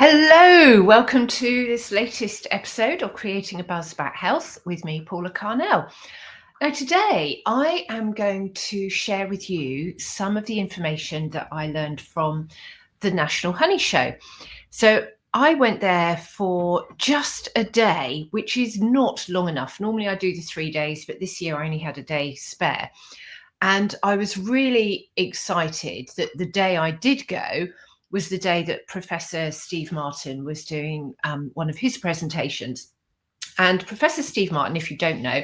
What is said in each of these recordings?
Hello, welcome to this latest episode of Creating a Buzz About Health with me, Paula Carnell. Now, today I am going to share with you some of the information that I learned from the National Honey Show. So I went there for just a day, which is not long enough. Normally I do the 3 days, but this year I only had a day spare. And I was really excited that the day I did go was the day that Professor Steve Martin was doing one of his presentations. And Professor Steve Martin, if you don't know,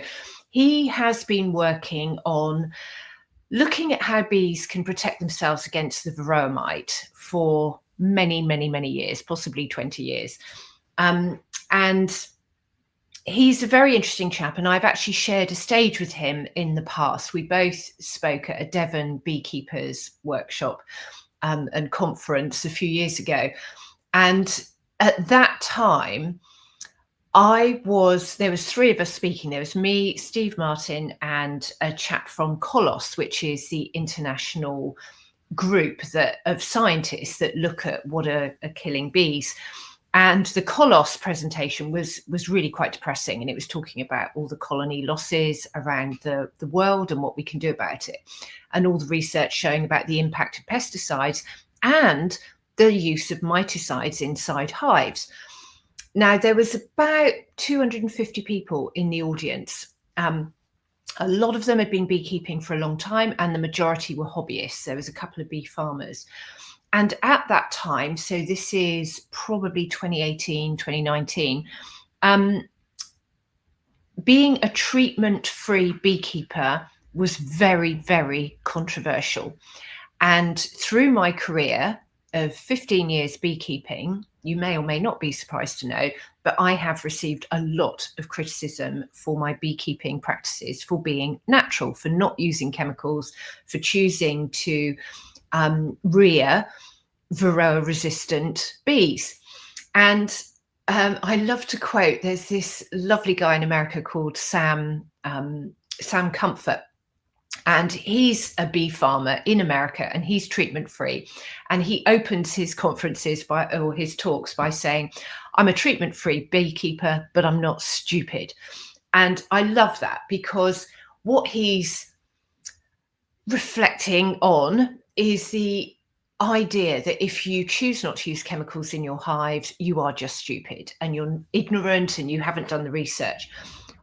he has been working on looking at how bees can protect themselves against the varroa mite for many, many, many years, possibly 20 years. And he's a very interesting chap, and I've actually shared a stage with him in the past. We both spoke at a Devon beekeepers workshop and conference a few years ago. And at that time, there was three of us speaking. There was me, Steve Martin, and a chap from COLOS, which is the international group of scientists that look at what are killing bees. And the COLOS presentation was really quite depressing, and it was talking about all the colony losses around the world and what we can do about it, and all the research showing about the impact of pesticides and the use of miticides inside hives. Now, there was about 250 people in the audience. A lot of them had been beekeeping for a long time, and the majority were hobbyists. There was a couple of bee farmers. And at that time, so this is probably 2018, 2019, being a treatment-free beekeeper was very, very controversial. And through my career of 15 years beekeeping, you may or may not be surprised to know, but I have received a lot of criticism for my beekeeping practices, for being natural, for not using chemicals, for choosing to rear varroa resistant bees. And I love to quote, there's this lovely guy in America called Sam Comfort, and he's a bee farmer in America, and he's treatment free. And he opens his conferences or his talks by saying, I'm a treatment free beekeeper, but I'm not stupid. And I love that, because what he's reflecting on is the idea that if you choose not to use chemicals in your hives, you are just stupid and you're ignorant and you haven't done the research.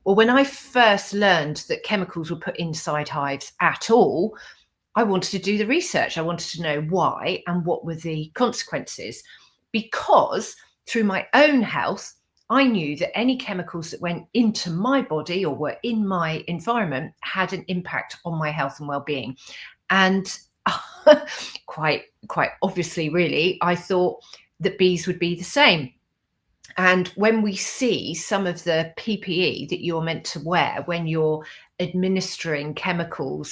Well, when I first learned that chemicals were put inside hives at all, I wanted to do the research. I wanted to know why and what were the consequences, because through my own health, I knew that any chemicals that went into my body or were in my environment had an impact on my health and well-being. And quite obviously, really, I thought that bees would be the same. And when we see some of the PPE that you're meant to wear when you're administering chemical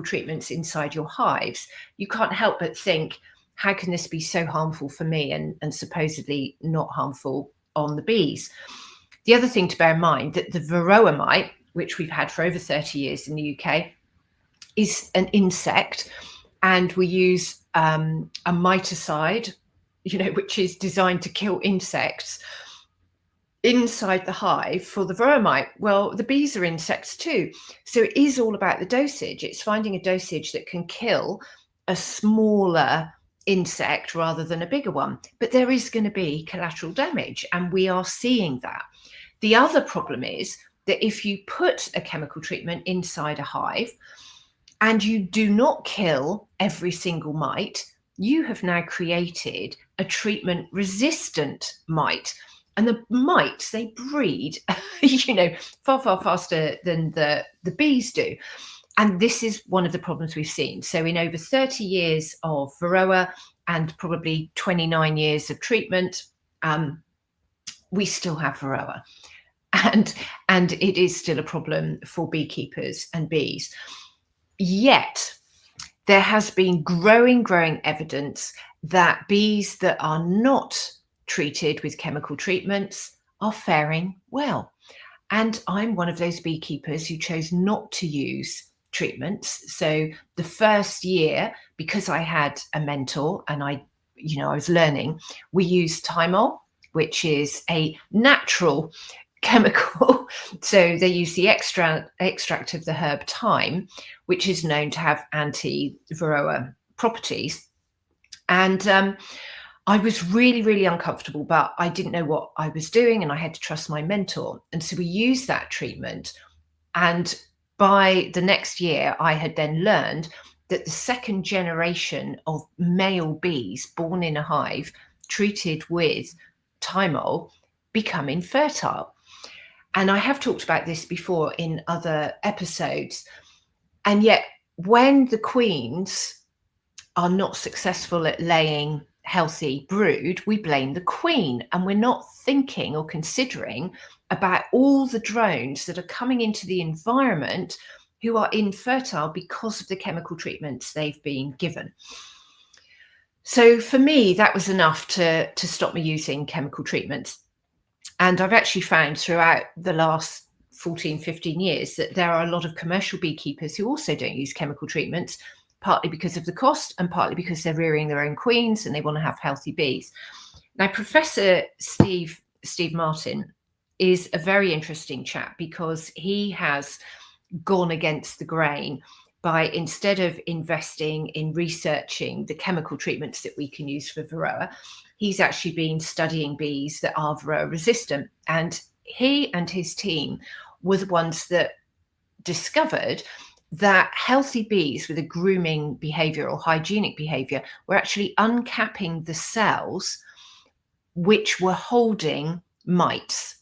treatments inside your hives, you can't help but think, how can this be so harmful for me and supposedly not harmful on the bees? The other thing to bear in mind, that the varroa mite, which we've had for over 30 years in the UK, is an insect, and we use a miticide, which is designed to kill insects inside the hive for the varroa mite. Well, the bees are insects too. So it is all about the dosage. It's finding a dosage that can kill a smaller insect rather than a bigger one. But there is going to be collateral damage, and we are seeing that. The other problem is that if you put a chemical treatment inside a hive and you do not kill every single mite, you have now created a treatment resistant mite. And the mites, they breed, far, far faster than the bees do. And this is one of the problems we've seen. So in over 30 years of varroa and probably 29 years of treatment, we still have varroa. And it is still a problem for beekeepers and bees. Yet there has been growing evidence that bees that are not treated with chemical treatments are faring well. And I'm one of those beekeepers who chose not to use treatments. So the first year, because I had a mentor and I I was learning, we use thymol, which is a natural chemical. So they use the extract of the herb thyme, which is known to have anti-varroa properties. And I was really, really uncomfortable, but I didn't know what I was doing, and I had to trust my mentor. And so we used that treatment. And by the next year, I had then learned that the second generation of male bees born in a hive treated with thymol become infertile. And I have talked about this before in other episodes. And yet, when the queens are not successful at laying healthy brood, we blame the queen, and we're not thinking or considering about all the drones that are coming into the environment who are infertile because of the chemical treatments they've been given. So for me, that was enough to stop me using chemical treatments. And I've actually found throughout the last 14, 15 years that there are a lot of commercial beekeepers who also don't use chemical treatments, partly because of the cost and partly because they're rearing their own queens and they want to have healthy bees. Now, Professor Steve Martin is a very interesting chap because he has gone against the grain by, instead of investing in researching the chemical treatments that we can use for varroa, he's actually been studying bees that are varroa resistant. And he and his team were the ones that discovered that healthy bees with a grooming behavior or hygienic behavior were actually uncapping the cells which were holding mites.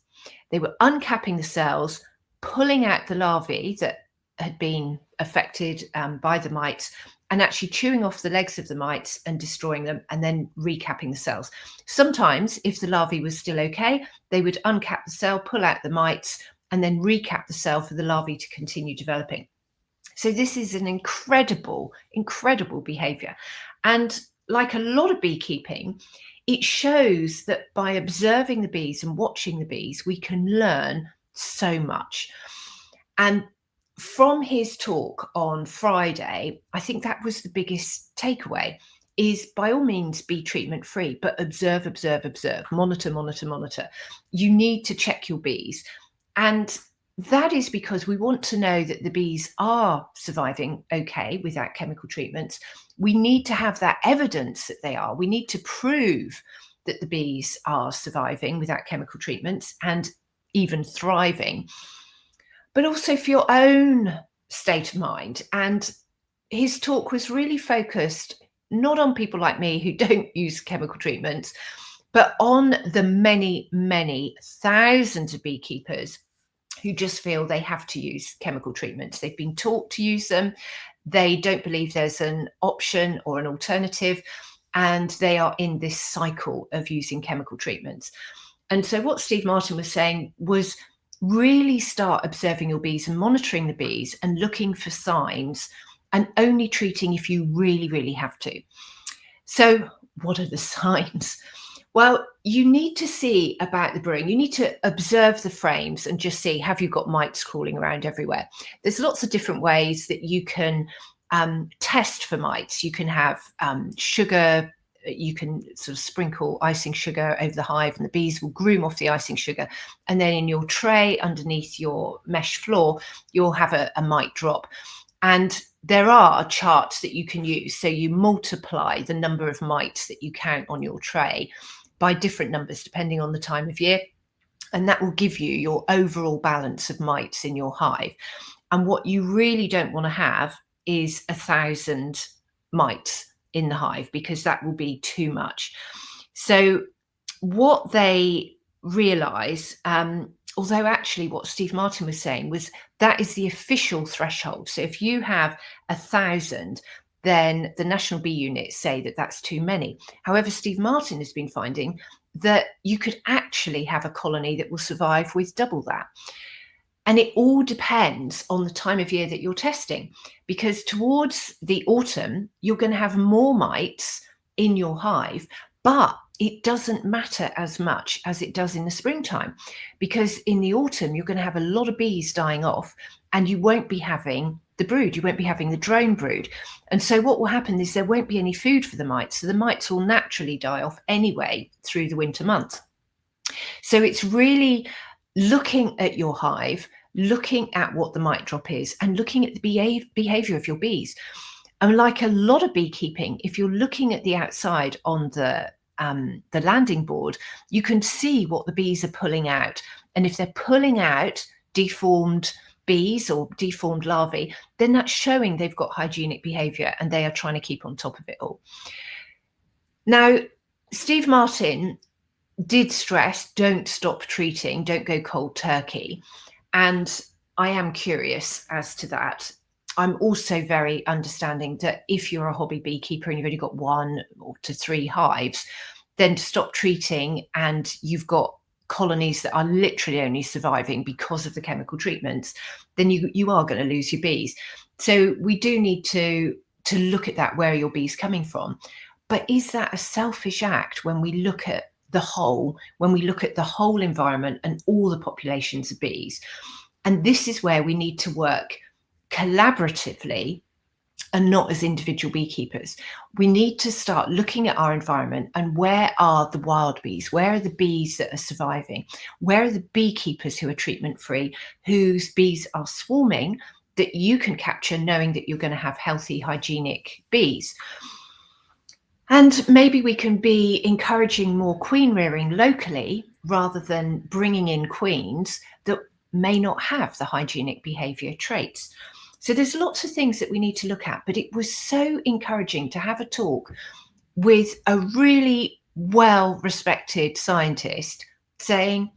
They were uncapping the cells, pulling out the larvae that had been affected by the mites, and actually chewing off the legs of the mites and destroying them, and then recapping the cells. Sometimes, if the larvae was still okay, they would uncap the cell, pull out the mites, and then recap the cell for the larvae to continue developing. So this is an incredible, incredible behavior. And like a lot of beekeeping, it shows that by observing the bees and watching the bees, we can learn so much. And from his talk on Friday, I think that was the biggest takeaway, is by all means be treatment free, but observe, observe, observe, monitor, monitor, monitor. You need to check your bees. And that is because we want to know that the bees are surviving okay without chemical treatments. We need to have that evidence that they are. We need to prove that the bees are surviving without chemical treatments and even thriving, but also for your own state of mind. And his talk was really focused not on people like me who don't use chemical treatments, but on the many, many thousands of beekeepers who just feel they have to use chemical treatments. They've been taught to use them. They don't believe there's an option or an alternative, and they are in this cycle of using chemical treatments. And so what Steve Martin was saying was really start observing your bees and monitoring the bees and looking for signs, and only treating if you really, really have to. So what are the signs? Well, you need to see about the brewing. You need to observe the frames and just see, have you got mites crawling around everywhere? There's lots of different ways that you can test for mites. You can have sugar. You can sort of sprinkle icing sugar over the hive, and the bees will groom off the icing sugar. And then in your tray underneath your mesh floor, you'll have a mite drop. And there are charts that you can use. So you multiply the number of mites that you count on your tray by different numbers depending on the time of year. And that will give you your overall balance of mites in your hive. And what you really don't want to have is 1,000 mites in the hive, because that will be too much. So what they realize, although actually what Steve Martin was saying was that is the official threshold. So if you have 1,000, then the National Bee Units say that that's too many. However, Steve Martin has been finding that you could actually have a colony that will survive with double that. And it all depends on the time of year that you're testing, because towards the autumn, you're going to have more mites in your hive, but it doesn't matter as much as it does in the springtime, because in the autumn, you're going to have a lot of bees dying off, and you won't be having the brood. You won't be having the drone brood. And so what will happen is there won't be any food for the mites. So the mites will naturally die off anyway through the winter months. So it's really looking at your hive, looking at what the mite drop is, and looking at the behavior of your bees. And like a lot of beekeeping, if you're looking at the outside on the landing board, you can see what the bees are pulling out. And if they're pulling out deformed bees or deformed larvae, then that's showing they've got hygienic behavior and they are trying to keep on top of it all. Now, Steve Martin did stress, don't stop treating, don't go cold turkey. And I am curious as to that. I'm also very understanding that if you're a hobby beekeeper and you've only got 1 to 3 hives, then to stop treating and you've got colonies that are literally only surviving because of the chemical treatments, then you are going to lose your bees. So we do need to look at that, where are your bees coming from? But is that a selfish act when we look at the whole, when we look at the whole environment and all the populations of bees? And this is where we need to work collaboratively and not as individual beekeepers. We need to start looking at our environment and where are the wild bees? Where are the bees that are surviving? Where are the beekeepers who are treatment free, whose bees are swarming, that you can capture knowing that you're going to have healthy, hygienic bees? And maybe we can be encouraging more queen rearing locally rather than bringing in queens that may not have the hygienic behavior traits. So there's lots of things that we need to look at, but it was so encouraging to have a talk with a really well-respected scientist saying,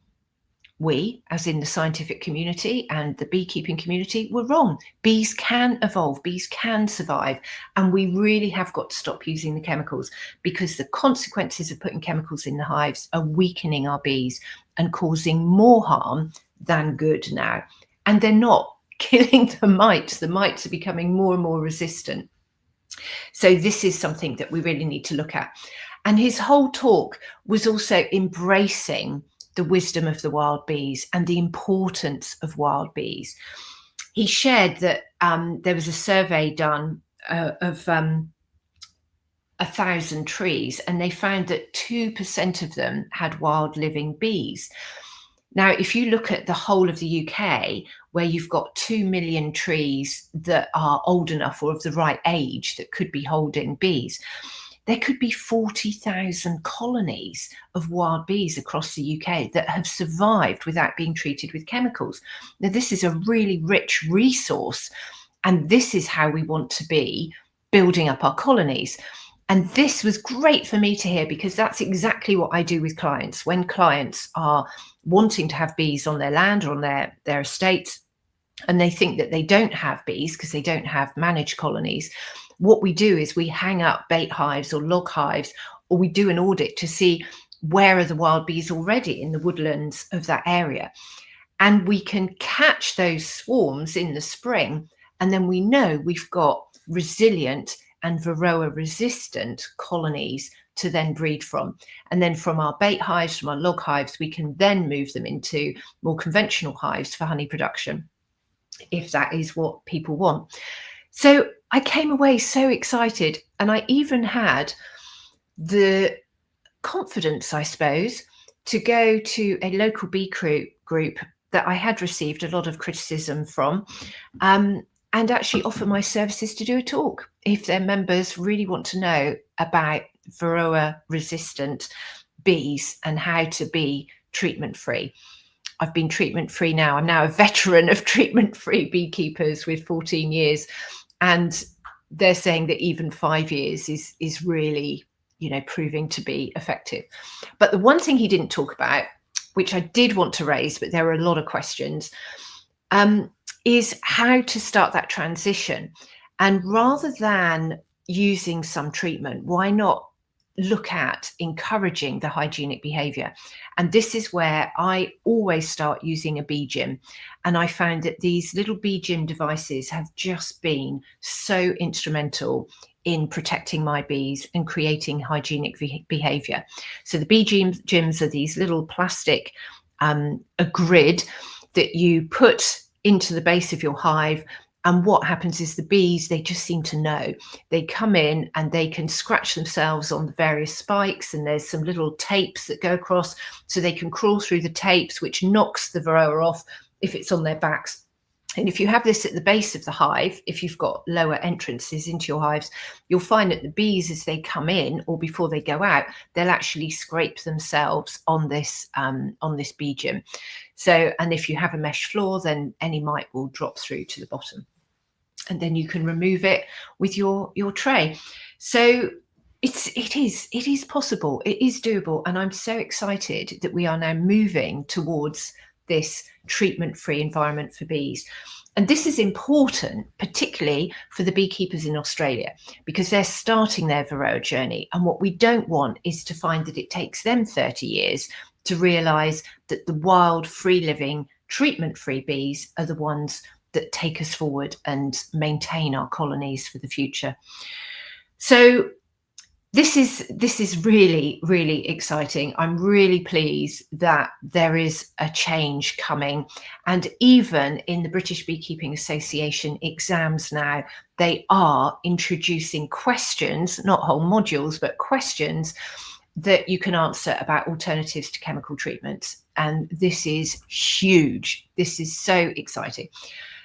we, as in the scientific community and the beekeeping community, were wrong. Bees can evolve, bees can survive, and we really have got to stop using the chemicals, because the consequences of putting chemicals in the hives are weakening our bees and causing more harm than good now. And they're not killing the mites. The mites are becoming more and more resistant. So this is something that we really need to look at. And his whole talk was also embracing the wisdom of the wild bees and the importance of wild bees. He shared that there was a survey done of 1,000 trees, and they found that 2% of them had wild living bees. Now, if you look at the whole of the UK, where you've got 2 million trees that are old enough or of the right age that could be holding bees, there could be 40,000 colonies of wild bees across the UK that have survived without being treated with chemicals. Now, this is a really rich resource, and this is how we want to be building up our colonies. And this was great for me to hear, because that's exactly what I do with clients. When clients are wanting to have bees on their land or on their estates, and they think that they don't have bees because they don't have managed colonies, what we do is we hang up bait hives or log hives, or we do an audit to see where are the wild bees already in the woodlands of that area. And we can catch those swarms in the spring, and then we know we've got resilient and varroa resistant colonies to then breed from. And then from our bait hives, from our log hives, we can then move them into more conventional hives for honey production, if that is what people want. So I came away so excited, and I even had the confidence, I suppose, to go to a local bee group that I had received a lot of criticism from, and actually offer my services to do a talk if their members really want to know about varroa resistant bees and how to be treatment free. I've been treatment free now. I'm now a veteran of treatment free beekeepers with 14 years. And they're saying that even 5 years is really, proving to be effective. But the one thing he didn't talk about, which I did want to raise, but there were a lot of questions, is how to start that transition. And rather than using some treatment, why not look at encouraging the hygienic behavior? And this is where I always start using a bee gym. And I found that these little bee gym devices have just been so instrumental in protecting my bees and creating hygienic behavior. So the bee gyms are these little plastic, a grid that you put into the base of your hive, And what happens is the bees, they just seem to know. They come in and they can scratch themselves on the various spikes, and there's some little tapes that go across, so they can crawl through the tapes, which knocks the varroa off if it's on their backs. And if you have this at the base of the hive, if you've got lower entrances into your hives, you'll find that the bees, as they come in or before they go out, they'll actually scrape themselves on this bee gym. So, and if you have a mesh floor, then any mite will drop through to the bottom, and then you can remove it with your tray. So it is possible, it is doable, and I'm so excited that we are now moving towards this treatment-free environment for bees. And this is important, particularly for the beekeepers in Australia, because they're starting their varroa journey. And what we don't want is to find that it takes them 30 years to realise that the wild, free-living, treatment-free bees are the ones that take us forward and maintain our colonies for the future. So this is really, really exciting. I'm really pleased that there is a change coming. And even in the British Beekeeping Association exams now, they are introducing questions, not whole modules, but questions that you can answer about alternatives to chemical treatments. And this is huge. This is so exciting.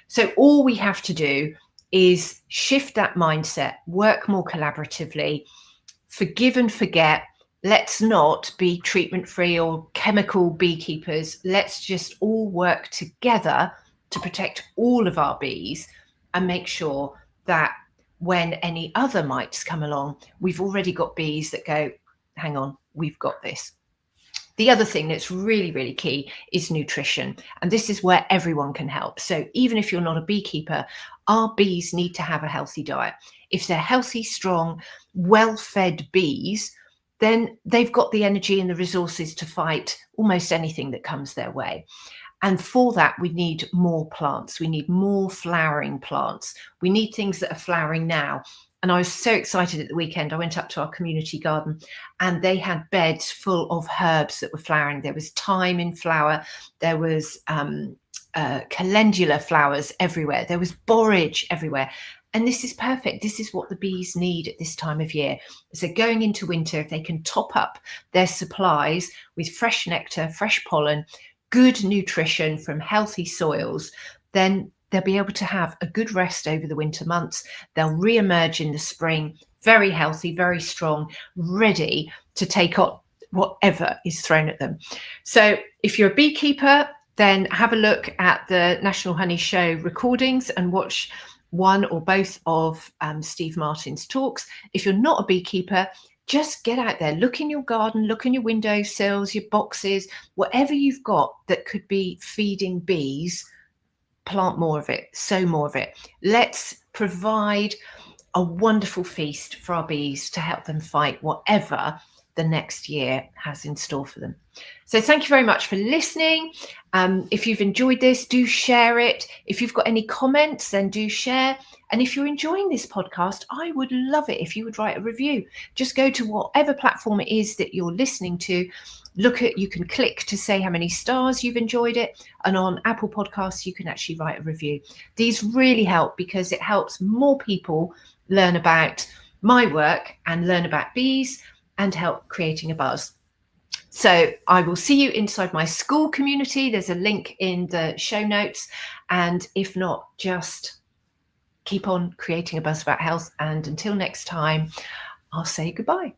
So all we have to do is shift that mindset, work more collaboratively, forgive and forget. Let's not be treatment-free or chemical beekeepers. Let's just all work together to protect all of our bees and make sure that when any other mites come along, we've already got bees that go, hang on, we've got this. The other thing that's really, really key is nutrition. And this is where everyone can help. So even if you're not a beekeeper, our bees need to have a healthy diet. If they're healthy, strong, well-fed bees, then they've got the energy and the resources to fight almost anything that comes their way. And for that, we need more plants. We need more flowering plants. We need things that are flowering now. And I was so excited at the weekend. I went up to our community garden and they had beds full of herbs that were flowering. There was thyme in flower. There was calendula flowers everywhere. There was borage everywhere. And this is perfect. This is what the bees need at this time of year. So going into winter, if they can top up their supplies with fresh nectar, fresh pollen, good nutrition from healthy soils, then they'll be able to have a good rest over the winter months. They'll re-emerge in the spring, very healthy, very strong, ready to take on whatever is thrown at them. So if you're a beekeeper, then have a look at the National Honey Show recordings and watch one or both of Steve Martin's talks. If you're not a beekeeper, just get out there, look in your garden, look in your windowsills, your boxes, whatever you've got that could be feeding bees. Plant more of it, sow more of it. Let's provide a wonderful feast for our bees to help them fight whatever the next year has in store for them. So thank you very much for listening. If you've enjoyed this, do share it. If you've got any comments, then do share. And if you're enjoying this podcast, I would love it if you would write a review. Just go to whatever platform it is that you're listening to. You can click to say how many stars you've enjoyed it. And on Apple Podcasts, you can actually write a review. These really help because it helps more people learn about my work and learn about bees and help creating a buzz. So I will see you inside my SKOOL community. There's a link in the show notes. And if not, just keep on creating a buzz about health. And until next time, I'll say goodbye.